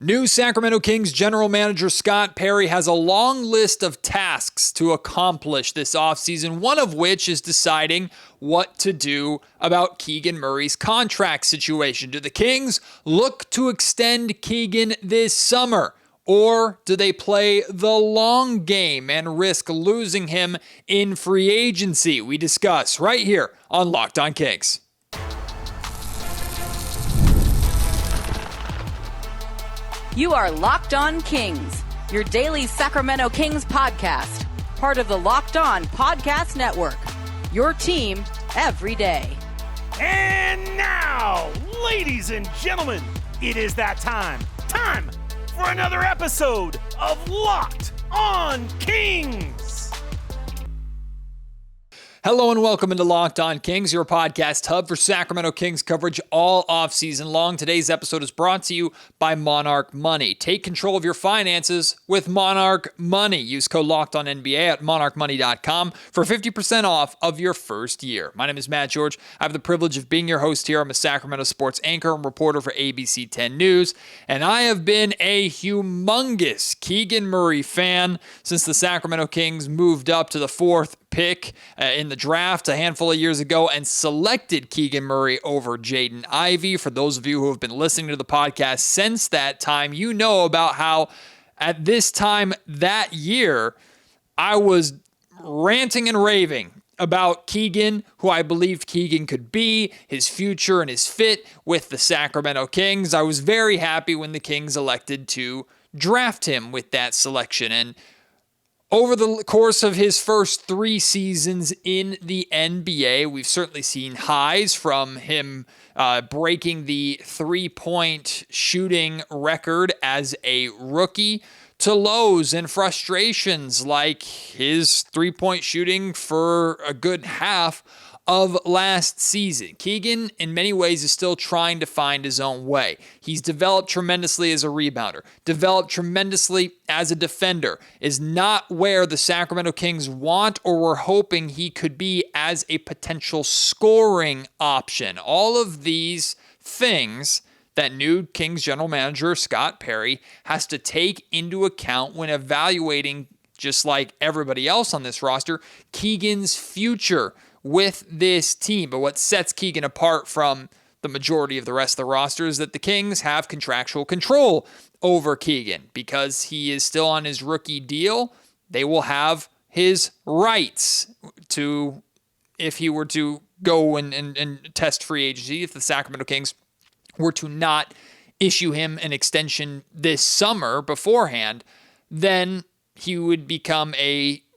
New Sacramento Kings general manager Scott Perry has a long list of tasks to accomplish this offseason, one of which is deciding what to do about Keegan Murray's contract situation. Do the Kings look to extend Keegan this summer? Or do they play the long game and risk losing him in free agency? We discuss right here on Locked On Kings. You are Locked On Kings, your daily Sacramento Kings podcast, part of the Locked On Podcast Network, your team every day. And now, ladies and gentlemen, it is that time for another episode of Locked On Kings. Hello and welcome into Locked On Kings, your podcast hub for Sacramento Kings coverage all offseason long. Today's episode is brought to you by Monarch Money. Take control of your finances with Monarch Money. Use code LOCKEDONNBA at monarchmoney.com for 50% off of your first year. My name is Matt George. I have the privilege of being your host here. I'm a Sacramento sports anchor and reporter for ABC 10 News, and I have been a humongous Keegan Murray fan since the Sacramento Kings moved up to the fourth pick in the draft a handful of years ago and selected Keegan Murray over Jaden Ivey. For those of you who have been listening to the podcast since that time, you know about how at this time that year, I was ranting and raving about Keegan, who I believed Keegan could be, his future and his fit with the Sacramento Kings. I was very happy when the Kings elected to draft him with that selection. And over the course of his first 3 seasons in the NBA, we've certainly seen highs from him breaking the three-point shooting record as a rookie to lows and frustrations like his three-point shooting for a good half of last season. Keegan, in many ways, is still trying to find his own way. He's developed tremendously as a rebounder, developed tremendously as a defender, is not where the Sacramento Kings want or were hoping he could be as a potential scoring option. All of these things that new Kings general manager Scott Perry has to take into account when evaluating, just like everybody else on this roster, Keegan's future with this team. But what sets Keegan apart from the majority of the rest of the roster is that the Kings have contractual control over Keegan. Because he is still on his rookie deal, they will have his rights to, if he were to go and test free agency, if the Sacramento Kings were to not issue him an extension this summer beforehand, then he would become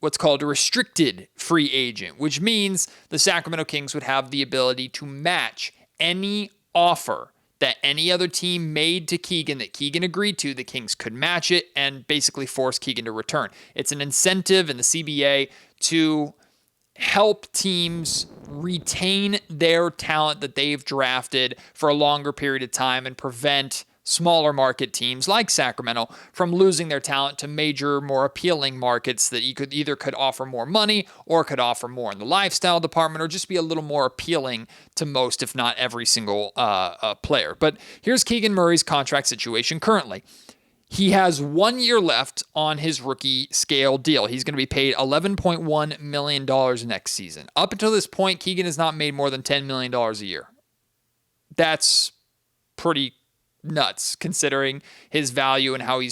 what's called a restricted free agent, which means the Sacramento Kings would have the ability to match any offer that any other team made to Keegan that Keegan agreed to. The Kings could match it and basically force Keegan to return. It's an incentive in the CBA to help teams retain their talent that they've drafted for a longer period of time and prevent smaller market teams like Sacramento from losing their talent to major, more appealing markets that you could offer more money or could offer more in the lifestyle department or just be a little more appealing to most, if not every single player. But here's Keegan Murray's contract situation currently. He has 1 year left on his rookie scale deal. He's going to be paid $11.1 million next season. Up until this point, Keegan has not made more than $10 million a year. That's pretty nuts considering his value and how he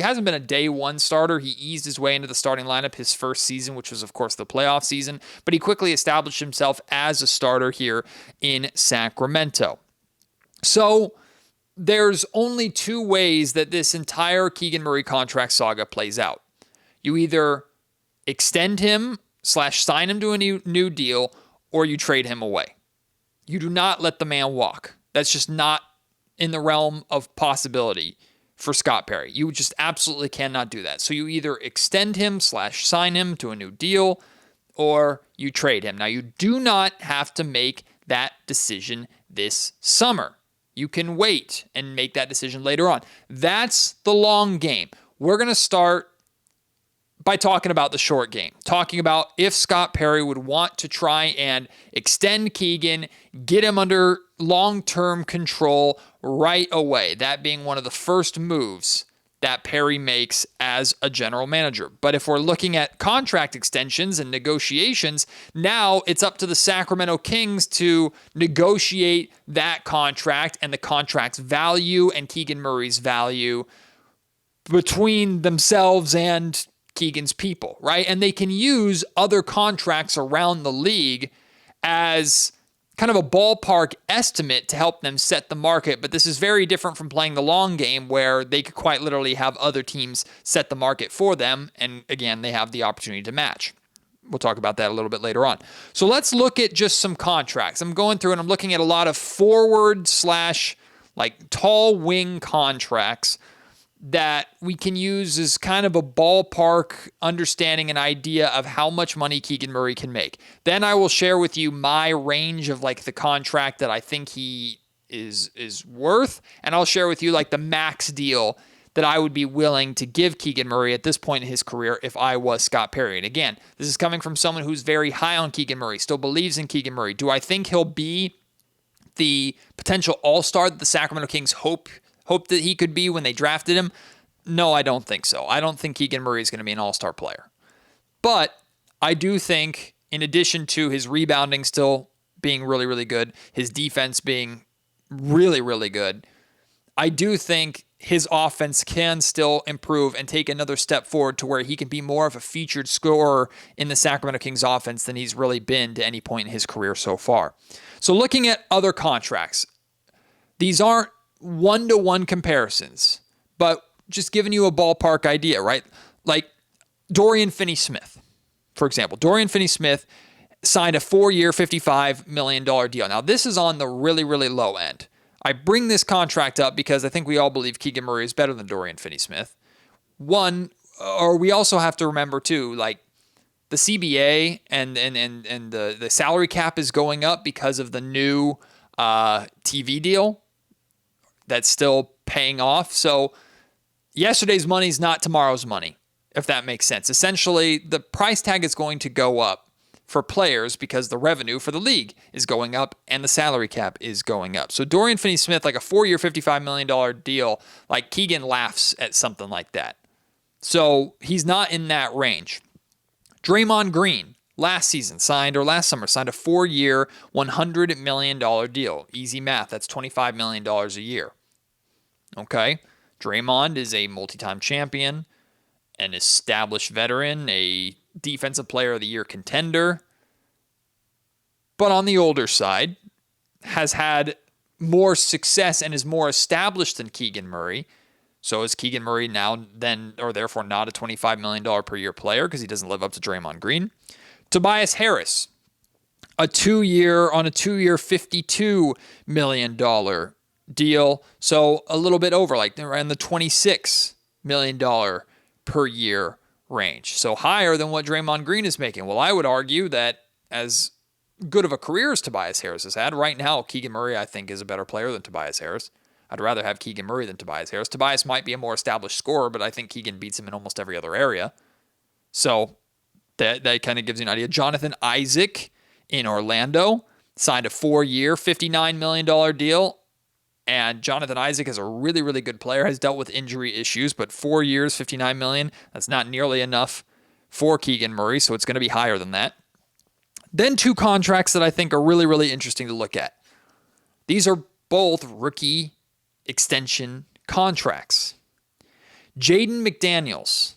hasn't been a day one starter. He eased his way into the starting lineup his first season, which was of course the playoff season, but he quickly established himself as a starter here in Sacramento. So there's only 2 ways that this entire Keegan Murray contract saga plays out. You either extend him / sign him to a new deal, or you trade him away. You do not let the man walk. That's just not in the realm of possibility for Scott Perry. You just absolutely cannot do that. So you either extend him / sign him to a new deal, or you trade him. Now, you do not have to make that decision this summer. You can wait and make that decision later on. That's the long game. We're going to start by talking about the short game, talking about if Scott Perry would want to try and extend Keegan, get him under long-term control right away. That being one of the first moves that Perry makes as a general manager. But if we're looking at contract extensions and negotiations, now it's up to the Sacramento Kings to negotiate that contract and the contract's value and Keegan Murray's value between themselves and Keegan's people, right? And they can use other contracts around the league as kind of a ballpark estimate to help them set the market. But this is very different from playing the long game where they could quite literally have other teams set the market for them. And again, they have the opportunity to match. We'll talk about that a little bit later on. So let's look at just some contracts. I'm going through and I'm looking at a lot of forward / like tall wing contracts that we can use as kind of a ballpark understanding and idea of how much money Keegan Murray can make. Then I will share with you my range of like the contract that I think he is worth, and I'll share with you like the max deal that I would be willing to give Keegan Murray at this point in his career if I was Scott Perry. And again, this is coming from someone who's very high on Keegan Murray, still believes in Keegan Murray. Do I think he'll be the potential all-star that the Sacramento Kings hope that he could be when they drafted him? No, I don't think so. I don't think Keegan Murray is going to be an all-star player. But I do think, in addition to his rebounding still being really, really good, his defense being really, really good, I do think his offense can still improve and take another step forward to where he can be more of a featured scorer in the Sacramento Kings offense than he's really been to any point in his career so far. So looking at other contracts, these aren't one-to-one comparisons, but just giving you a ballpark idea, right? Like Dorian Finney-Smith, for example. Dorian Finney-Smith signed a 4-year, $55 million deal. Now, this is on the really, really low end. I bring this contract up because I think we all believe Keegan Murray is better than Dorian Finney-Smith. We also have to remember, too, like the CBA and the salary cap is going up because of the new TV deal that's still paying off. So yesterday's money is not tomorrow's money, if that makes sense. Essentially, the price tag is going to go up for players because the revenue for the league is going up and the salary cap is going up. So Dorian Finney-Smith, like a 4-year, $55 million deal, like Keegan laughs at something like that. So he's not in that range. Draymond Green, last summer, signed a 4-year, $100 million deal. Easy math, that's $25 million a year. Okay? Draymond is a multi-time champion, an established veteran, a defensive player of the year contender, but on the older side, has had more success and is more established than Keegan Murray. So is Keegan Murray therefore not a $25 million per year player because he doesn't live up to Draymond Green. Tobias Harris, a 2-year $52 million deal. So a little bit over, like around the $26 million per year range. So higher than what Draymond Green is making. Well, I would argue that as good of a career as Tobias Harris has had, right now, Keegan Murray, I think, is a better player than Tobias Harris. I'd rather have Keegan Murray than Tobias Harris. Tobias might be a more established scorer, but I think Keegan beats him in almost every other area. So that kind of gives you an idea. Jonathan Isaac in Orlando signed a 4-year, $59 million deal. And Jonathan Isaac is a really, really good player, has dealt with injury issues, but 4 years, $59 million, that's not nearly enough for Keegan Murray, so it's going to be higher than that. Then 2 contracts that I think are really, really interesting to look at. These are both rookie extension contracts. Jaden McDaniels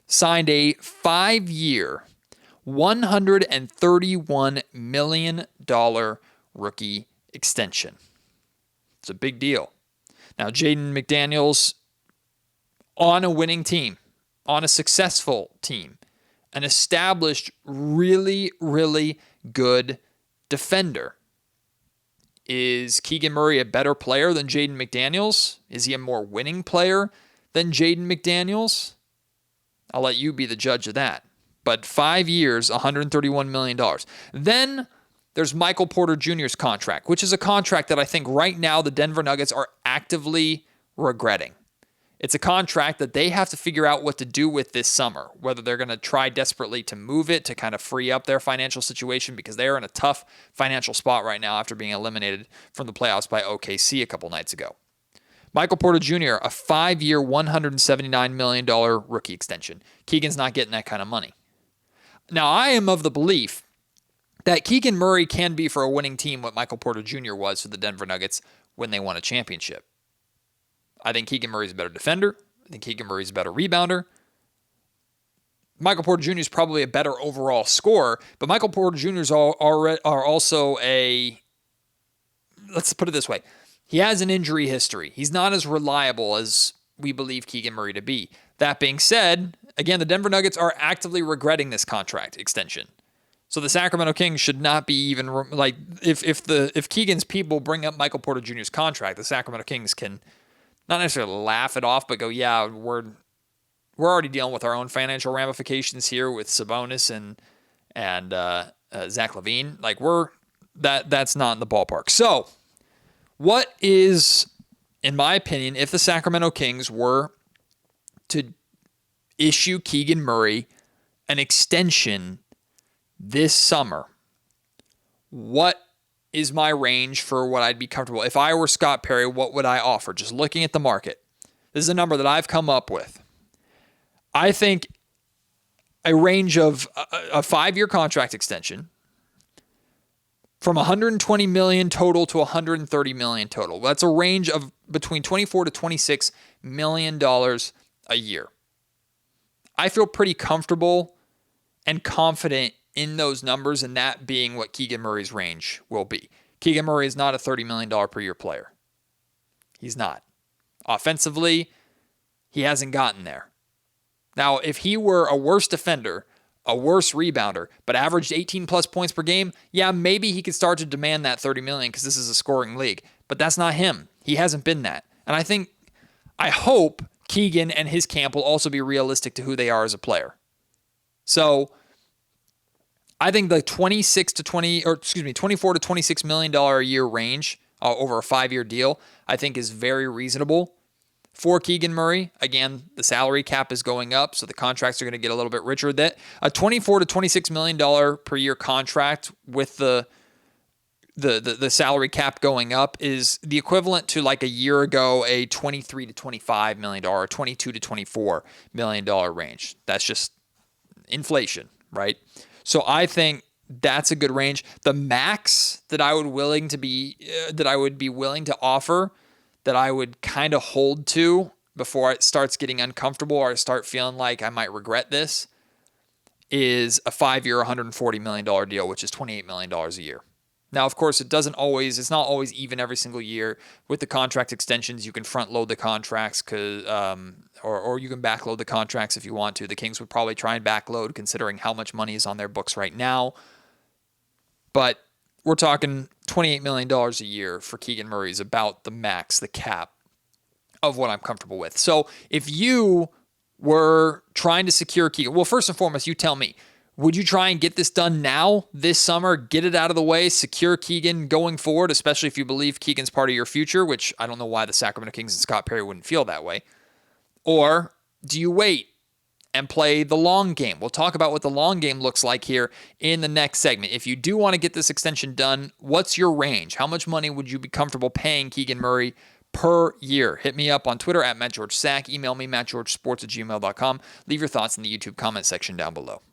signed a 5-year, $131 million rookie extension. It's a big deal. Now, Jaden McDaniels on a winning team, on a successful team, an established, really, really good defender. Is Keegan Murray a better player than Jaden McDaniels? Is he a more winning player than Jaden McDaniels? I'll let you be the judge of that. But 5 years, $131 million. Then there's Michael Porter Jr.'s contract, which is a contract that I think right now the Denver Nuggets are actively regretting. It's a contract that they have to figure out what to do with this summer, whether they're going to try desperately to move it to kind of free up their financial situation because they are in a tough financial spot right now after being eliminated from the playoffs by OKC a couple nights ago. Michael Porter Jr., a 5-year, $179 million rookie extension. Keegan's not getting that kind of money. Now, I am of the belief that Keegan Murray can be for a winning team what Michael Porter Jr. was for the Denver Nuggets when they won a championship. I think Keegan Murray's a better defender. I think Keegan Murray's a better rebounder. Michael Porter Jr. is probably a better overall scorer, but Michael Porter Jr. are also a, let's put it this way, he has an injury history. He's not as reliable as we believe Keegan Murray to be. That being said, again, the Denver Nuggets are actively regretting this contract extension. So the Sacramento Kings should not be even, like, if Keegan's people bring up Michael Porter Jr.'s contract, the Sacramento Kings can not necessarily laugh it off, but go, yeah, we're already dealing with our own financial ramifications here with Sabonis and Zach LaVine. Like, that's not in the ballpark. So what is, in my opinion, if the Sacramento Kings were to issue Keegan Murray an extension this summer, what is my range for what I'd be comfortable? If I were Scott Perry, what would I offer? Just looking at the market. This is a number that I've come up with. I think a range of a 5-year contract extension from $120 million total to $130 million total. That's a range of between $24 to $26 million a year. I feel pretty comfortable and confident in those numbers and that being what Keegan Murray's range will be. Keegan Murray is not a $30 million per year player. He's not. Offensively, he hasn't gotten there. Now, if he were a worse defender, a worse rebounder, but averaged 18 plus points per game, yeah, maybe he could start to demand that $30 million because this is a scoring league. But that's not him. He hasn't been that. And I hope Keegan and his camp will also be realistic to who they are as a player. So I think the $24 to $26 million a year range over a 5-year deal, I think is very reasonable for Keegan Murray. Again, the salary cap is going up, so the contracts are going to get a little bit richer. That a $24 to $26 million per year contract with the salary cap going up is the equivalent to, like, a year ago, a $23 to $25 million or $22 to $24 million range. That's just inflation, right? So I think that's a good range. The max that I would be willing to offer, that I would kind of hold to before it starts getting uncomfortable or I start feeling like I might regret this, is a 5-year, $140 million deal, which is $28 million a year. Now, of course, it's not always even every single year. With the contract extensions, you can front load the contracts or you can backload the contracts if you want to. The Kings would probably try and backload considering how much money is on their books right now. But we're talking $28 million a year for Keegan Murray is about the max, the cap of what I'm comfortable with. So if you were trying to secure Keegan, well, first and foremost, you tell me, would you try and get this done now, this summer, get it out of the way, secure Keegan going forward, especially if you believe Keegan's part of your future, which I don't know why the Sacramento Kings and Scott Perry wouldn't feel that way. Or do you wait and play the long game? We'll talk about what the long game looks like here in the next segment. If you do want to get this extension done, what's your range? How much money would you be comfortable paying Keegan Murray per year? Hit me up on Twitter at MattGeorgeSack. Email me, mattgeorgesports@gmail.com. Leave your thoughts in the YouTube comment section down below.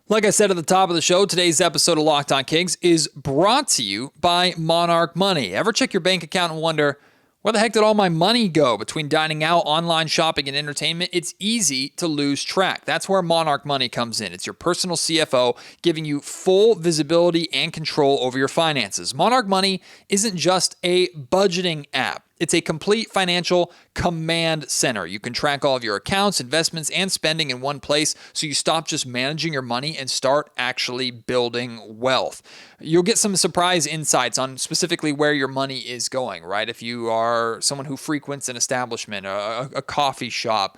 Like I said at the top of the show, today's episode of Locked On Kings is brought to you by Monarch Money. Ever check your bank account and wonder, where the heck did all my money go? Between dining out, online shopping, and entertainment, it's easy to lose track. That's where Monarch Money comes in. It's your personal CFO giving you full visibility and control over your finances. Monarch Money isn't just a budgeting app. It's a complete financial command center. You can track all of your accounts, investments, and spending in one place so you stop just managing your money and start actually building wealth. You'll get some surprise insights on specifically where your money is going, right? If you are someone who frequents an establishment, a coffee shop,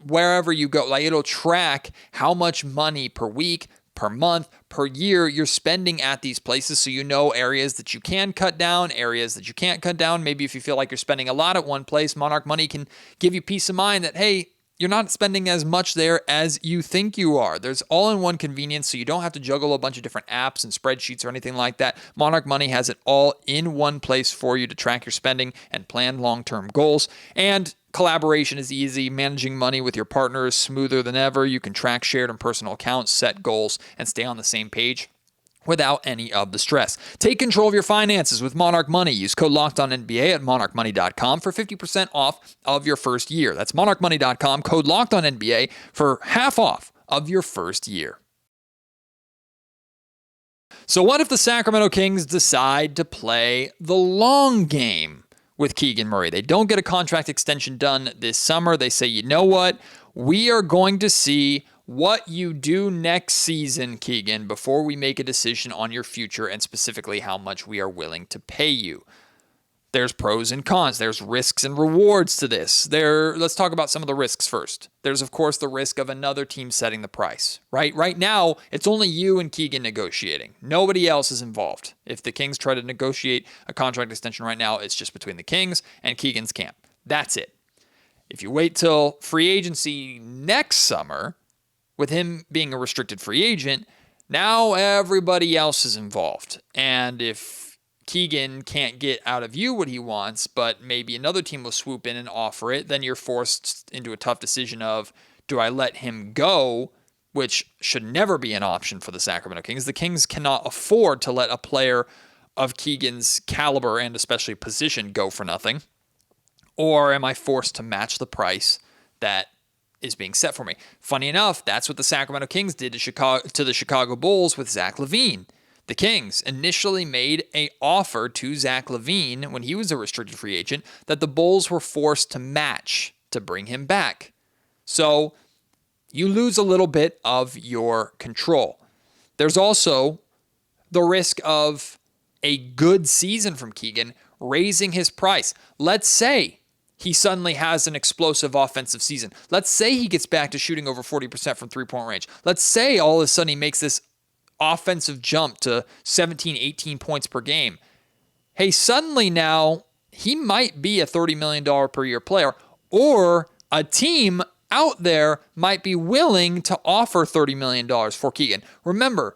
wherever you go, like, it'll track how much money per week, per month, per year you're spending at these places, so you know areas that you can cut down, areas that you can't cut down. Maybe if you feel like you're spending a lot at one place, Monarch Money can give you peace of mind that, hey, you're not spending as much there as you think you are. There's all-in-one convenience, so you don't have to juggle a bunch of different apps and spreadsheets or anything like that. Monarch Money has it all in one place for you to track your spending and plan long-term goals. And collaboration is easy. Managing money with your partner is smoother than ever. You can track shared and personal accounts, set goals, and stay on the same page without any of the stress. Take control of your finances with Monarch Money. Use code LOCKEDONNBA at monarchmoney.com for 50% off of your first year. That's monarchmoney.com, code LOCKEDONNBA for half off of your first year. So what if the Sacramento Kings decide to play the long game with Keegan Murray? They don't get a contract extension done this summer. They say, you know what? We are going to see what you do next season, Keegan, before we make a decision on your future and specifically how much we are willing to pay you. There's pros and cons. There's risks and rewards to this. Let's talk about some of the risks first. There's, of course, the risk of another team setting the price, right? Right now, it's only you and Keegan negotiating. Nobody else is involved. If the Kings try to negotiate a contract extension right now, it's just between the Kings and Keegan's camp. That's it. If you wait till free agency next summer, with him being a restricted free agent, now everybody else is involved. And if Keegan can't get out of you what he wants, but maybe another team will swoop in and offer it, then you're forced into a tough decision of, do I let him go, which should never be an option for the Sacramento Kings. The Kings cannot afford to let a player of Keegan's caliber and especially position go for nothing. Or am I forced to match the price that is being set for me? Funny enough, that's what the Sacramento Kings did to the Chicago Bulls with Zach LaVine. The Kings initially made an offer to Zach LaVine when he was a restricted free agent that the Bulls were forced to match to bring him back. So you lose a little bit of your control. There's also the risk of a good season from Keegan raising his price. Let's say he suddenly has an explosive offensive season. Let's say he gets back to shooting over 40% from three-point range. Let's say all of a sudden he makes this offensive jump to 17, 18 points per game. Hey, suddenly now he might be a $30 million per year player, or a team out there might be willing to offer $30 million for Keegan. Remember,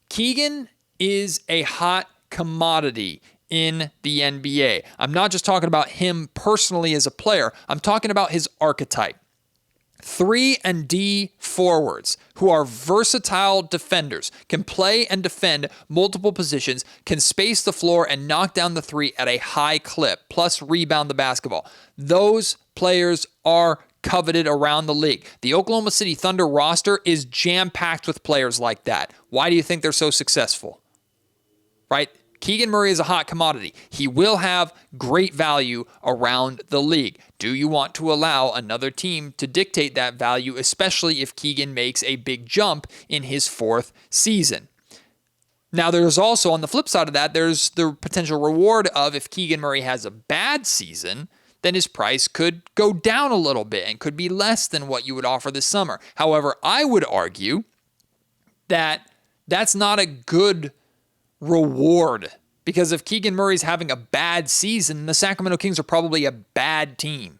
Keegan is a hot commodity in the NBA. I'm not just talking about him personally as a player. I'm talking about his archetype. 3 and D forwards who are versatile defenders, can play and defend multiple positions, can space the floor and knock down the three at a high clip, plus rebound the basketball. Those players are coveted around the league. The Oklahoma City Thunder roster is jam-packed with players like that. Why do you think they're so successful? Right? Keegan Murray is a hot commodity. He will have great value around the league. Do you want to allow another team to dictate that value, especially if Keegan makes a big jump in his 4th season? Now, there's also, on the flip side of that, there's the potential reward of if Keegan Murray has a bad season, then his price could go down a little bit and could be less than what you would offer this summer. However, I would argue that that's not a good reward, because if Keegan Murray's having a bad season, the Sacramento Kings are probably a bad team.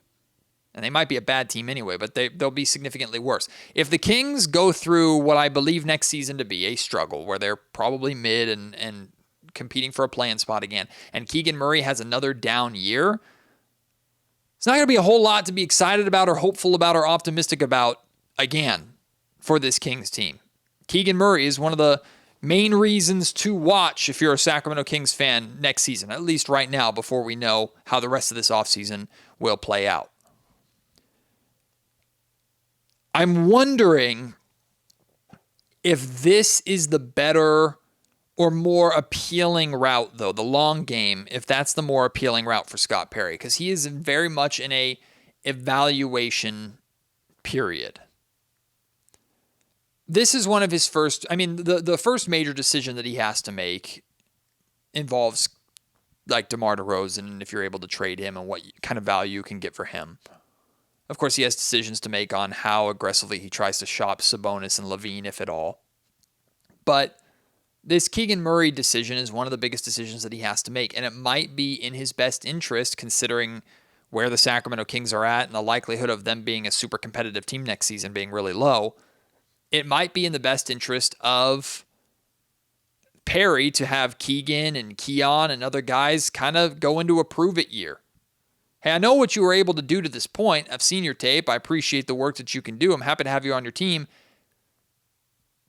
And they might be a bad team anyway, but they'll be significantly worse. If the Kings go through what I believe next season to be a struggle, where they're probably mid and competing for a play-in spot again, and Keegan Murray has another down year, it's not going to be a whole lot to be excited about or hopeful about or optimistic about again for this Kings team. Keegan Murray is one of the main reasons to watch if you're a Sacramento Kings fan next season, at least right now, before we know how the rest of this offseason will play out. I'm wondering if this is the better or more appealing route, though, the long game, if that's the more appealing route for Scott Perry, because he is very much in a evaluation period. This is one of his first, the first major decision that he has to make involves like DeMar DeRozan, and if you're able to trade him and what kind of value you can get for him. Of course, he has decisions to make on how aggressively he tries to shop Sabonis and LaVine, if at all. But this Keegan Murray decision is one of the biggest decisions that he has to make, and it might be in his best interest considering where the Sacramento Kings are at and the likelihood of them being a super competitive team next season being really low. It might be in the best interest of Perry to have Keegan and Keon and other guys kind of go into a prove-it year. Hey, I know what you were able to do to this point. I've seen your tape. I appreciate the work that you can do. I'm happy to have you on your team.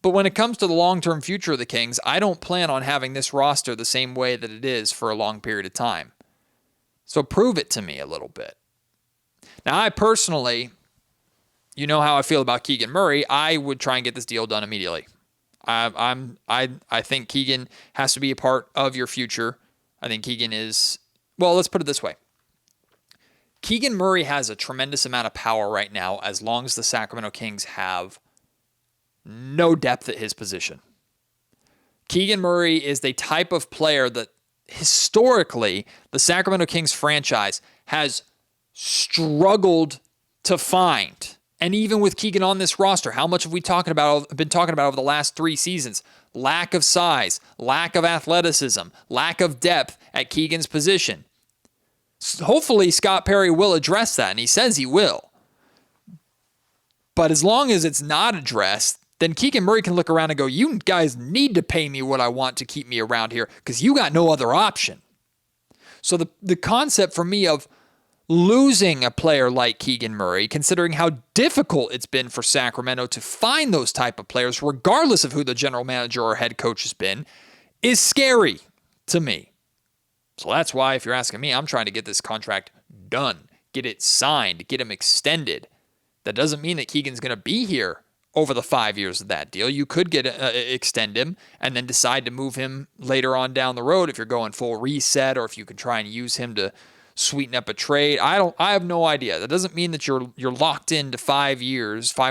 But when it comes to the long-term future of the Kings, I don't plan on having this roster the same way that it is for a long period of time. So prove it to me a little bit. Now, I personally, you know how I feel about Keegan Murray. I would try and get this deal done immediately. I think Keegan has to be a part of your future. I think Keegan is, well, let's put it this way. Keegan Murray has a tremendous amount of power right now as long as the Sacramento Kings have no depth at his position. Keegan Murray is the type of player that historically the Sacramento Kings franchise has struggled to find. And even with Keegan on this roster, how much have we been talking about over the last 3 seasons? Lack of size, lack of athleticism, lack of depth at Keegan's position. Hopefully Scott Perry will address that, and he says he will. But as long as it's not addressed, then Keegan Murray can look around and go, you guys need to pay me what I want to keep me around here because you got no other option. So the concept for me of losing a player like Keegan Murray, considering how difficult it's been for Sacramento to find those type of players, regardless of who the general manager or head coach has been, is scary to me. So that's why, if you're asking me, I'm trying to get this contract done, get it signed, get him extended. That doesn't mean that Keegan's going to be here over the 5 years of that deal. You could extend him and then decide to move him later on down the road if you're going full reset, or if you can try and use him to sweeten up a trade. I have no idea. That doesn't mean that you're locked into 5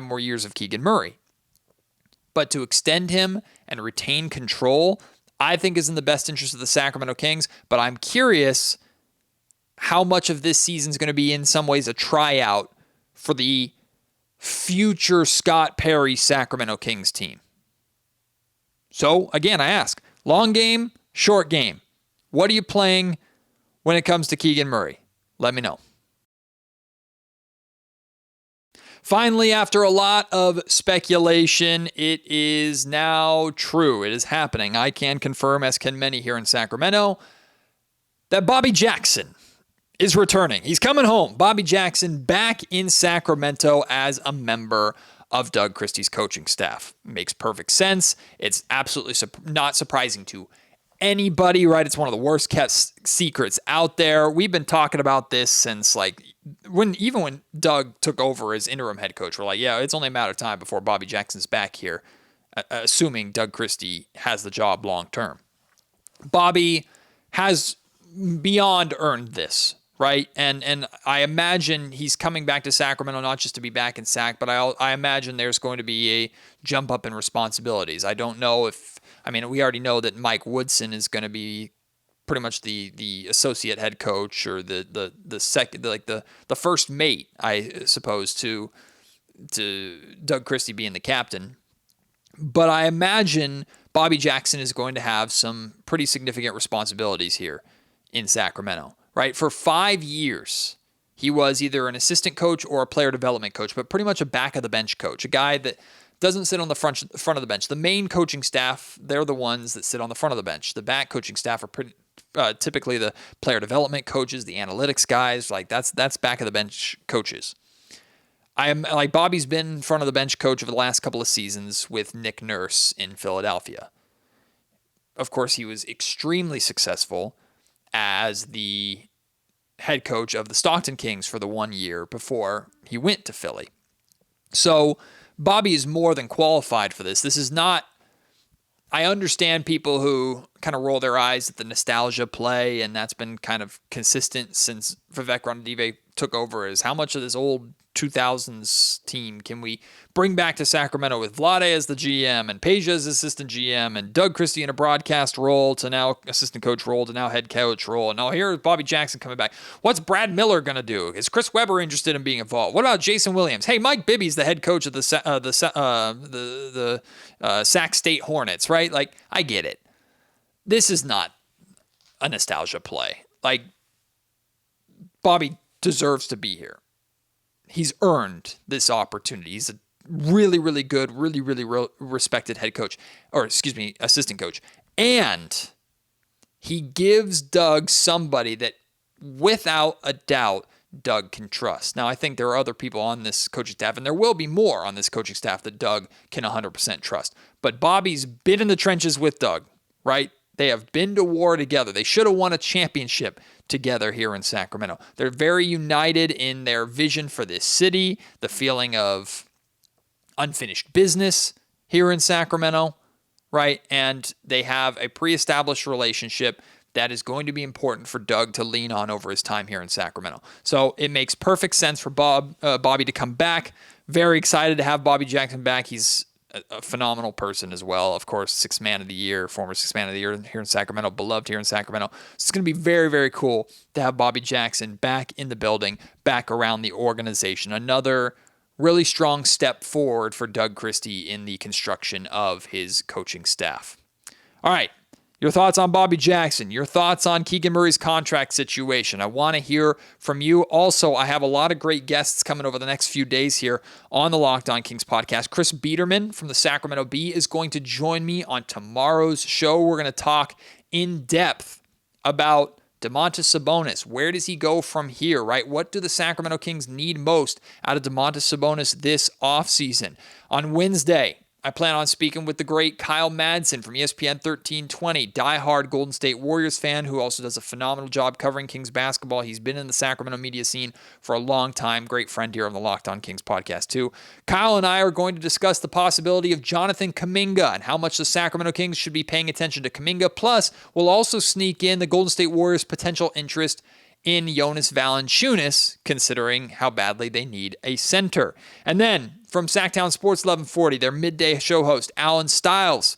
more years of Keegan Murray. But to extend him and retain control, I think is in the best interest of the Sacramento Kings. But I'm curious how much of this season is going to be in some ways a tryout for the future Scott Perry Sacramento Kings team. So again, I ask, long game, short game. What are you playing when it comes to Keegan Murray? Let me know. Finally, after a lot of speculation, it is now true. It is happening. I can confirm, as can many here in Sacramento, that Bobby Jackson is returning. He's coming home. Bobby Jackson back in Sacramento as a member of Doug Christie's coaching staff. Makes perfect sense. It's absolutely not surprising to anybody, right? It's one of the worst kept secrets out there. We've been talking about this since when Doug took over as interim head coach. We're like, yeah, it's only a matter of time before Bobby Jackson's back here, assuming Doug Christie has the job long term. Bobby has beyond earned this, right? And I imagine he's coming back to Sacramento not just to be back in Sac, but I imagine there's going to be a jump up in responsibilities. I don't know we already know that Mike Woodson is going to be pretty much the associate head coach, or the second, the first mate, I suppose, to Doug Christie being the captain. But I imagine Bobby Jackson is going to have some pretty significant responsibilities here in Sacramento, right? For 5 years, he was either an assistant coach or a player development coach, but pretty much a back of the bench coach, a guy that doesn't sit on the front of the bench. The main coaching staff, they're the ones that sit on the front of the bench. The back coaching staff are typically the player development coaches, the analytics guys. That's back of the bench coaches. Bobby's been front of the bench coach over the last couple of seasons with Nick Nurse in Philadelphia. Of course, he was extremely successful as the head coach of the Stockton Kings for the 1 year before he went to Philly. So Bobby is more than qualified for this. This is not, I understand people who kind of roll their eyes at the nostalgia play, and that's been kind of consistent since Vivek Ranadive took over, is how much of this old 2000s team can we bring back to Sacramento with Vlade as the GM and Peja as assistant GM and Doug Christie in a broadcast role to now assistant coach role to now head coach role. And now here's Bobby Jackson coming back. What's Brad Miller going to do? Is Chris Webber interested in being involved? What about Jason Williams? Hey, Mike Bibby's the head coach of the Sac State Hornets, right? Like, I get it. This is not a nostalgia play. Like, Bobby deserves to be here. He's earned this opportunity. He's a really, really good, really, really respected head coach, assistant coach. And he gives Doug somebody that, without a doubt, Doug can trust. Now, I think there are other people on this coaching staff, and there will be more on this coaching staff that Doug can 100% trust. But Bobby's been in the trenches with Doug, right? They have been to war together. They should have won a championship together here in Sacramento. They're very united in their vision for this city, the feeling of unfinished business here in Sacramento, right? And they have a pre-established relationship that is going to be important for Doug to lean on over his time here in Sacramento. So it makes perfect sense for Bobby to come back. Very excited to have Bobby Jackson back. He's a phenomenal person as well. Of course, Sixth Man of the Year, former Sixth Man of the Year here in Sacramento, beloved here in Sacramento. So it's going to be very, very cool to have Bobby Jackson back in the building, back around the organization. Another really strong step forward for Doug Christie in the construction of his coaching staff. All right. Your thoughts on Bobby Jackson, your thoughts on Keegan Murray's contract situation. I want to hear from you. Also, I have a lot of great guests coming over the next few days here on the Locked On Kings podcast. Chris Biederman from the Sacramento Bee is going to join me on tomorrow's show. We're going to talk in depth about Domantas Sabonis. Where does he go from here, right? What do the Sacramento Kings need most out of Domantas Sabonis this offseason? On Wednesday, I plan on speaking with the great Kyle Madsen from ESPN 1320, diehard Golden State Warriors fan who also does a phenomenal job covering Kings basketball. He's been in the Sacramento media scene for a long time. Great friend here on the Locked On Kings podcast too. Kyle and I are going to discuss the possibility of Jonathan Kuminga and how much the Sacramento Kings should be paying attention to Kuminga. Plus, we'll also sneak in the Golden State Warriors' potential interest in Jonas Valanciunas, considering how badly they need a center. And then from Sacktown Sports 1140, their midday show host, Alan Stiles,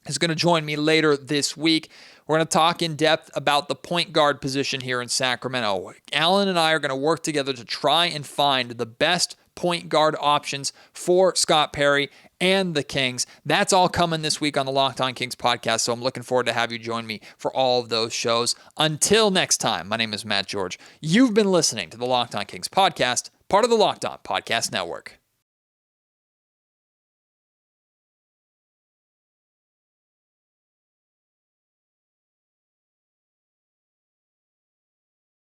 is going to join me later this week. We're going to talk in depth about the point guard position here in Sacramento. Alan and I are going to work together to try and find the best point guard options for Scott Perry and the Kings. That's all coming this week on the Locked On Kings podcast, so I'm looking forward to have you join me for all of those shows. Until next time, my name is Matt George. You've been listening to the Locked On Kings podcast, part of the Locked On Podcast Network.